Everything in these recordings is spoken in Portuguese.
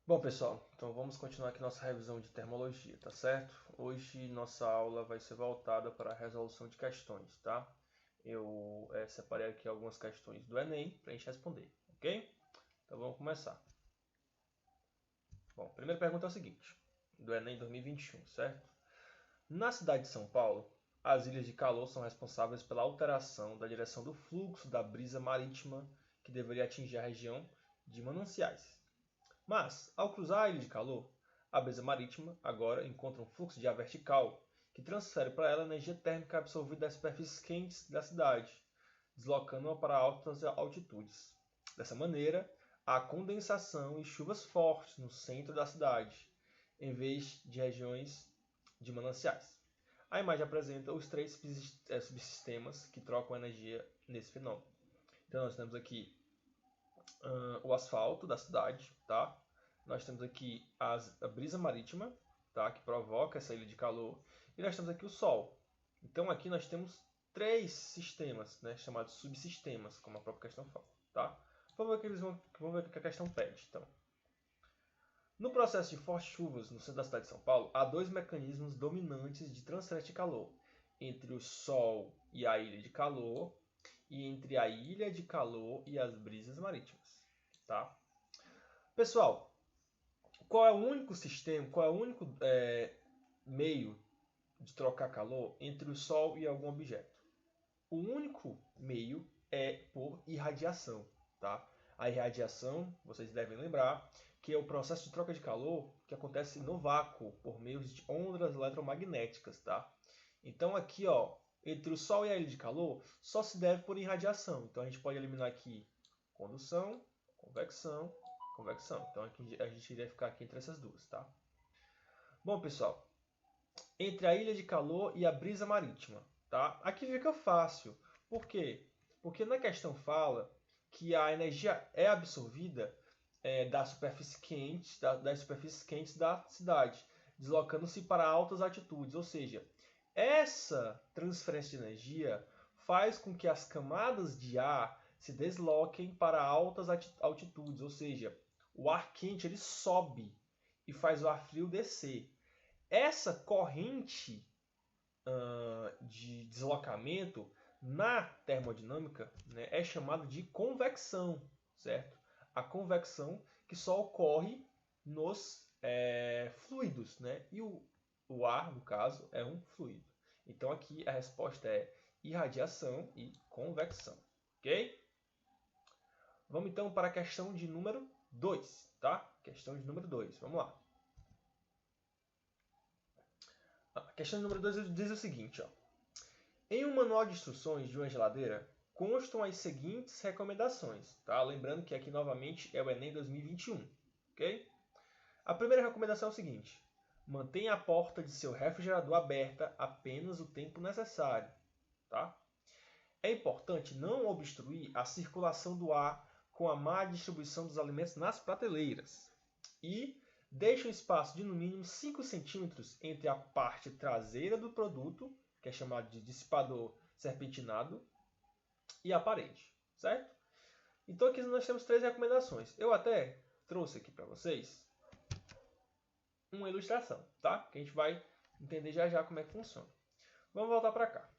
Bom, pessoal, então vamos continuar aqui nossa revisão de termologia, tá certo? Hoje nossa aula vai ser voltada para a resolução de questões, tá? Eu separei aqui algumas questões do Enem para a gente responder, ok? Então vamos começar. Bom, a primeira pergunta é o seguinte, do Enem 2021, certo? Na cidade de São Paulo, as ilhas de calor são responsáveis pela alteração da direção do fluxo da brisa marítima que deveria atingir a região de Mananciais. Mas, ao cruzar a ilha de calor, a brisa marítima agora encontra um fluxo de ar vertical que transfere para ela a energia térmica absorvida das superfícies quentes da cidade, deslocando-a para altas altitudes. Dessa maneira, há condensação e chuvas fortes no centro da cidade, em vez de regiões de mananciais. A imagem apresenta os três subsistemas que trocam energia nesse fenômeno. Então nós temos aqui o asfalto da cidade, tá? Nós temos aqui a brisa marítima, tá? Que provoca essa ilha de calor. E nós temos aqui o Sol. Então aqui nós temos três sistemas, né? Chamados subsistemas, como a própria questão fala, tá? Vamos ver o que a questão pede, então. No processo de fortes chuvas no centro da cidade de São Paulo, há dois mecanismos dominantes de transferência de calor, entre o Sol e a ilha de calor, e entre a ilha de calor e as brisas marítimas. Tá? Pessoal, qual é o único sistema, qual é o único meio de trocar calor entre o Sol e algum objeto? O único meio é por irradiação. Tá? A irradiação, vocês devem lembrar, que é o processo de troca de calor que acontece no vácuo por meio de ondas eletromagnéticas. Tá? Então aqui, ó, entre o Sol e a ilha de calor, só se deve por irradiação. Então a gente pode eliminar aqui condução, convecção, convecção. Então aqui a gente iria ficar aqui entre essas duas, tá? Bom, pessoal, entre a ilha de calor e a brisa marítima, tá? Aqui fica fácil. Por quê? Porque na questão fala que a energia é absorvida das superfícies quentes da cidade, deslocando-se para altas altitudes, ou seja, essa transferência de energia faz com que as camadas de ar se desloquem para altas altitudes, ou seja, o ar quente ele sobe e faz o ar frio descer. Essa corrente de deslocamento na termodinâmica, né, é chamada de convecção, certo? A convecção que só ocorre nos fluidos, né? E o ar, no caso, é um fluido. Então aqui a resposta é irradiação e convecção, ok? Vamos então para a questão de número 2, tá? Questão de número 2, vamos lá. A questão de número 2 diz o seguinte, ó. Em um manual de instruções de uma geladeira, constam as seguintes recomendações, tá? Lembrando que aqui novamente é o Enem 2021, ok? A primeira recomendação é o seguinte: mantenha a porta de seu refrigerador aberta apenas o tempo necessário, tá? É importante não obstruir a circulação do ar com a má distribuição dos alimentos nas prateleiras. E deixe um espaço de no mínimo 5 centímetros entre a parte traseira do produto, que é chamado de dissipador serpentinado, e a parede, certo? Então aqui nós temos três recomendações. Eu até trouxe aqui para vocês uma ilustração, tá? Que a gente vai entender já já como é que funciona. Vamos voltar para cá.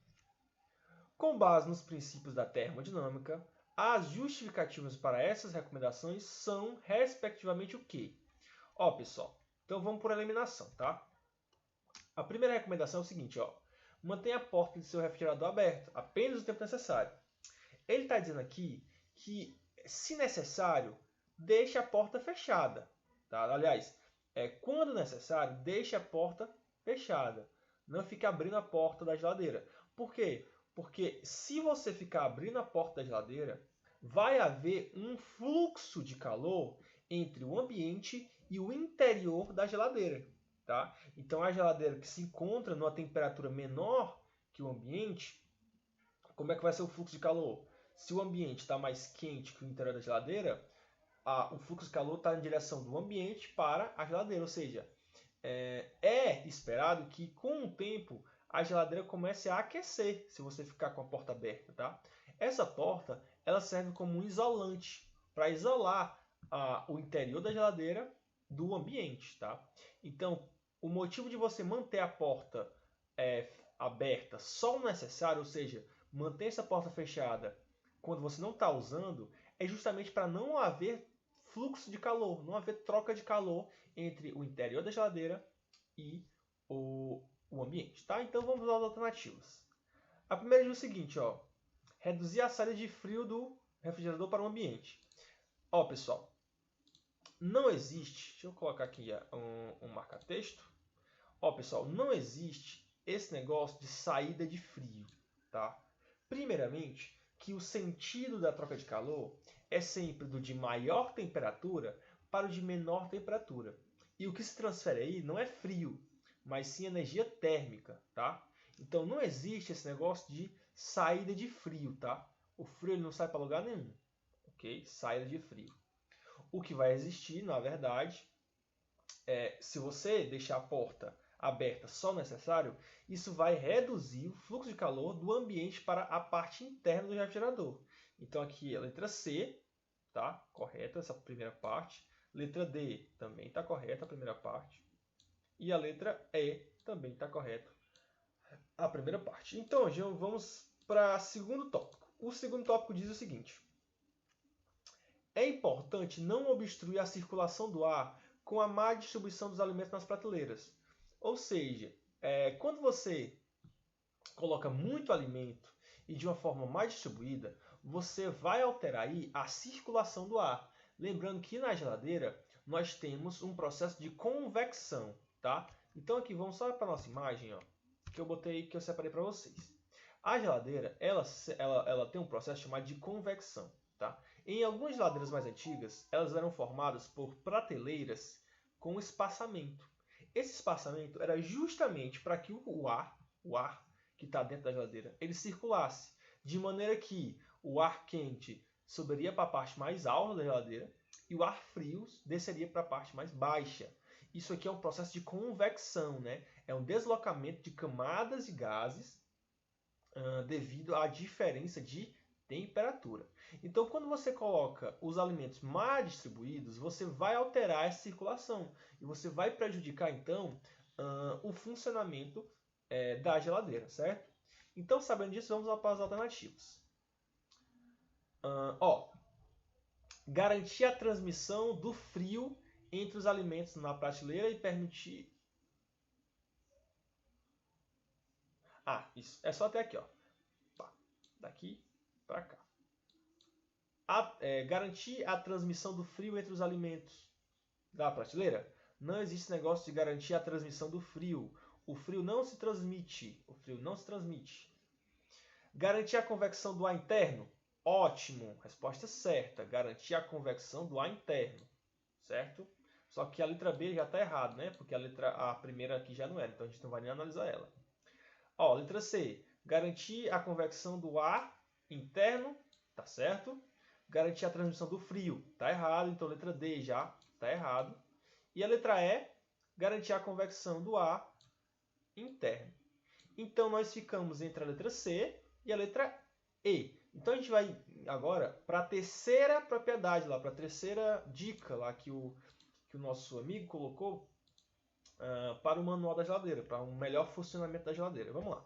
Com base nos princípios da termodinâmica, as justificativas para essas recomendações são, respectivamente, o quê? Ó, pessoal, então vamos por eliminação, tá? A primeira recomendação é o seguinte, ó. Mantenha a porta de seu refrigerador aberta, apenas o tempo necessário. Ele está dizendo aqui que, se necessário, deixe a porta fechada. Tá? Aliás, quando necessário, deixe a porta fechada. Não fique abrindo a porta da geladeira. Por quê? Porque se você ficar abrindo a porta da geladeira, vai haver um fluxo de calor entre o ambiente e o interior da geladeira. Tá? Então a geladeira que se encontra numa temperatura menor que o ambiente, como é que vai ser o fluxo de calor? Se o ambiente está mais quente que o interior da geladeira, o fluxo de calor está em direção do ambiente para a geladeira, ou seja, é esperado que com o tempo a geladeira comece a aquecer se você ficar com a porta aberta. Tá? Essa porta ela serve como um isolante para isolar o interior da geladeira do ambiente, tá? Então, o motivo de você manter a porta aberta só o necessário, ou seja, manter essa porta fechada quando você não está usando, é justamente para não haver fluxo de calor, não haver troca de calor entre o interior da geladeira e o ambiente, tá? Então vamos às alternativas. A primeira diz o seguinte, ó, reduzir a saída de frio do refrigerador para o ambiente. Ó, pessoal, não existe, deixa eu colocar aqui um marca-texto. Ó, pessoal, não existe esse negócio de saída de frio, tá? Primeiramente, que o sentido da troca de calor é sempre do de maior temperatura para o de menor temperatura. E o que se transfere aí não é frio, mas sim energia térmica, tá? Então não existe esse negócio de saída de frio, tá? O frio ele não sai para lugar nenhum, ok? Saída de frio. O que vai existir, na verdade, se você deixar a porta aberta só o necessário, isso vai reduzir o fluxo de calor do ambiente para a parte interna do refrigerador. Então aqui a letra C, tá? Correta essa primeira parte. Letra D também está correta a primeira parte. E a letra E também está correta a primeira parte. Então, João, vamos para o segundo tópico. O segundo tópico diz o seguinte: é importante não obstruir a circulação do ar com a má distribuição dos alimentos nas prateleiras. Ou seja, quando você coloca muito alimento e de uma forma mais distribuída, você vai alterar aí a circulação do ar. Lembrando que na geladeira nós temos um processo de convecção, tá? Então aqui vamos só para a nossa imagem, ó, que eu separei para vocês. A geladeira, ela tem um processo chamado de convecção, tá? Em algumas geladeiras mais antigas, elas eram formadas por prateleiras com espaçamento. Esse espaçamento era justamente para que o ar que está dentro da geladeira, ele circulasse, de maneira que o ar quente subiria para a parte mais alta da geladeira e o ar frio desceria para a parte mais baixa. Isso aqui é um processo de convecção, né? É um deslocamento de camadas de gases devido à diferença de temperatura. Então, quando você coloca os alimentos mais distribuídos, você vai alterar essa circulação e você vai prejudicar, então, o funcionamento da geladeira, certo? Então, sabendo disso, vamos para as alternativas. Garantir a transmissão do frio entre os alimentos na prateleira e permitir... isso. É só até aqui, ó. Daqui para cá. Garantir a transmissão do frio entre os alimentos da prateleira. Não existe negócio de garantir a transmissão do frio. O frio não se transmite. Garantir a convecção do ar interno? Ótimo. Resposta certa. Garantir a convecção do ar interno. Certo? Só que a letra B já está errada, né? Porque a primeira aqui já não era. Então a gente não vai nem analisar ela. Letra C. Garantir a convecção do ar interno. Tá certo? Garantir a transmissão do frio. Tá errado. Então a letra D já está errado. E a letra E. Garantir a convecção do ar interno. Então nós ficamos entre a letra C e a letra E. Então a gente vai agora para a terceira propriedade, para a terceira dica lá que o nosso amigo colocou para o manual da geladeira, para um melhor funcionamento da geladeira. Vamos lá.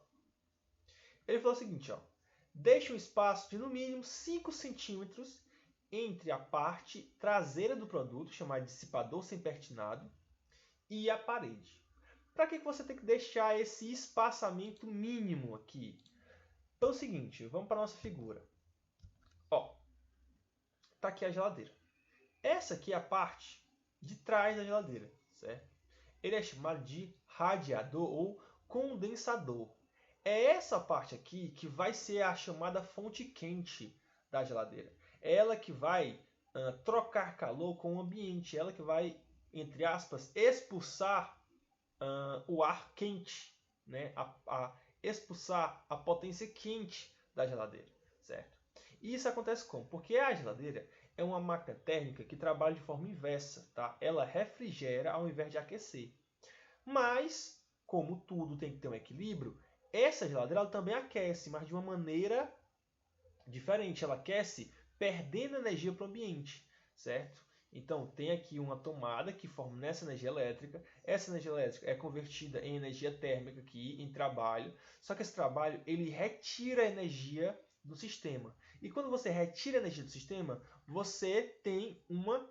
Ele falou o seguinte, ó: deixe um espaço de no mínimo 5 centímetros entre a parte traseira do produto, chamado de dissipador sempertinado, e a parede. Para que você tem que deixar esse espaçamento mínimo aqui? Então é o seguinte, vamos para a nossa figura. Tá aqui a geladeira. Essa aqui é a parte de trás da geladeira, certo? Ele é chamado de radiador ou condensador. É essa parte aqui que vai ser a chamada fonte quente da geladeira. É ela que vai trocar calor com o ambiente. É ela que vai, entre aspas, expulsar o ar quente, né? Expulsar a potência quente da geladeira, certo? E isso acontece como? Porque a geladeira é uma máquina térmica que trabalha de forma inversa, tá? Ela refrigera ao invés de aquecer. Mas, como tudo tem que ter um equilíbrio, essa geladeira ela também aquece, mas de uma maneira diferente. Ela aquece perdendo energia para o ambiente, certo? Então, tem aqui uma tomada que fornece energia elétrica. Essa energia elétrica é convertida em energia térmica aqui, em trabalho. Só que esse trabalho, ele retira a energia do sistema. E quando você retira a energia do sistema, você tem uma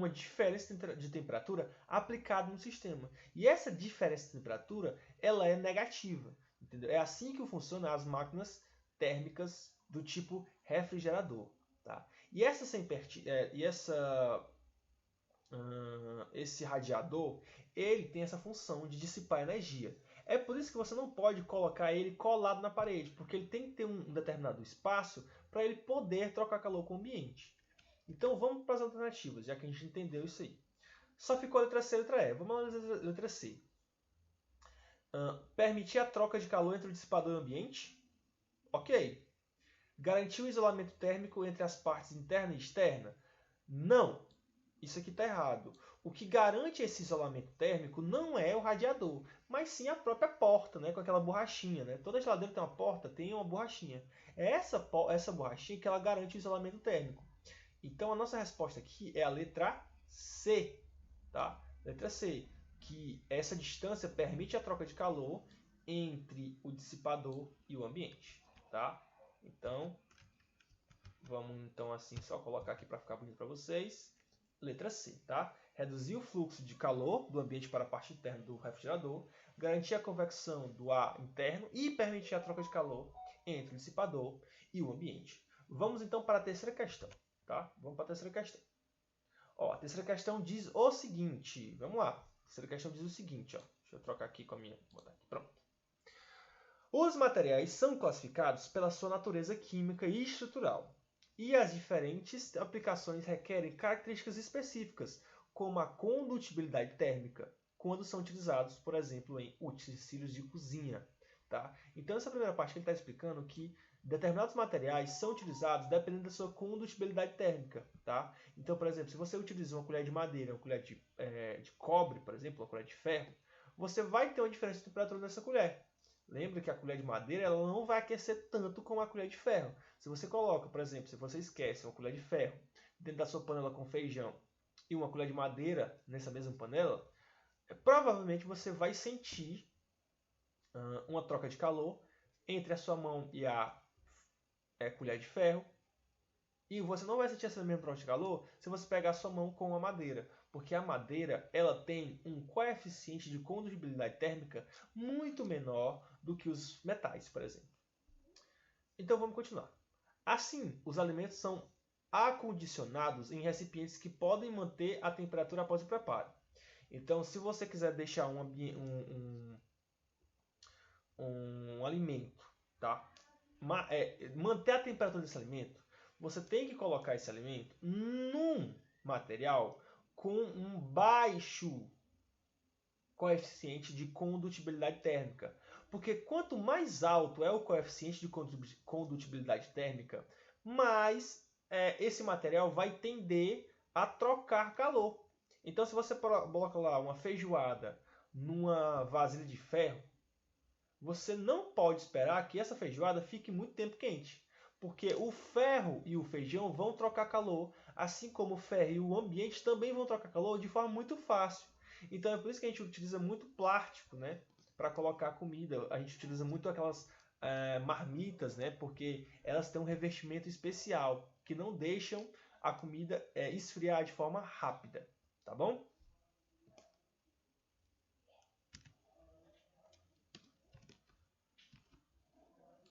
diferença de temperatura aplicada no sistema. E essa diferença de temperatura, ela é negativa. Entendeu? É assim que funcionam as máquinas térmicas do tipo refrigerador. Tá? E esse radiador, ele tem essa função de dissipar energia. É por isso que você não pode colocar ele colado na parede, porque ele tem que ter um determinado espaço para ele poder trocar calor com o ambiente. Então vamos para as alternativas, já que a gente entendeu isso aí. Só ficou a letra C e a letra E. Vamos analisar a letra C. Permitir a troca de calor entre o dissipador e o ambiente. Ok. Garantir o isolamento térmico entre as partes interna e externa? Não. Isso aqui está errado. O que garante esse isolamento térmico não é o radiador, mas sim a própria porta, né, com aquela borrachinha. Né? Toda geladeira tem uma porta, tem uma borrachinha. É essa borrachinha que ela garante o isolamento térmico. Então a nossa resposta aqui é a letra C. Tá? Letra C, que essa distância permite a troca de calor entre o dissipador e o ambiente. Tá? Então, vamos então assim só colocar aqui para ficar bonito para vocês. Letra C, tá? Reduzir o fluxo de calor do ambiente para a parte interna do refrigerador, garantir a convecção do ar interno e permitir a troca de calor entre o dissipador e o ambiente. Vamos então para a terceira questão, tá? Vamos para a terceira questão. Ó, a terceira questão diz o seguinte, vamos lá. A terceira questão diz o seguinte, ó. Deixa eu trocar aqui com a minha, vou botar aqui, pronto. Os materiais são classificados pela sua natureza química e estrutural. E as diferentes aplicações requerem características específicas, como a condutibilidade térmica, quando são utilizados, por exemplo, em utensílios de cozinha. Tá? Então, essa primeira parte que ele está explicando que determinados materiais são utilizados dependendo da sua condutibilidade térmica. Tá? Então, por exemplo, se você utiliza uma colher de madeira, uma colher de cobre, por exemplo, uma colher de ferro, você vai ter uma diferença de temperatura nessa colher. Lembra que a colher de madeira ela não vai aquecer tanto como a colher de ferro. Se você coloca, por exemplo, se você esquece uma colher de ferro dentro da sua panela com feijão e uma colher de madeira nessa mesma panela, provavelmente você vai sentir uma troca de calor entre a sua mão e a colher de ferro. E você não vai sentir essa mesma troca de calor se você pegar a sua mão com a madeira. Porque a madeira ela tem um coeficiente de condutibilidade térmica muito menor do que os metais, por exemplo. Então vamos continuar. Assim, os alimentos são acondicionados em recipientes que podem manter a temperatura após o preparo. Então, se você quiser deixar um alimento, tá? Manter a temperatura desse alimento, você tem que colocar esse alimento num material com um baixo coeficiente de condutibilidade térmica. Porque quanto mais alto é o coeficiente de condutibilidade térmica, mais esse material vai tender a trocar calor. Então, se você coloca lá uma feijoada numa vasilha de ferro, você não pode esperar que essa feijoada fique muito tempo quente. Porque o ferro e o feijão vão trocar calor, assim como o ferro e o ambiente também vão trocar calor de forma muito fácil. Então é por isso que a gente utiliza muito plástico, né, para colocar comida. A gente utiliza muito aquelas marmitas, né, porque elas têm um revestimento especial que não deixam a comida esfriar de forma rápida, tá bom?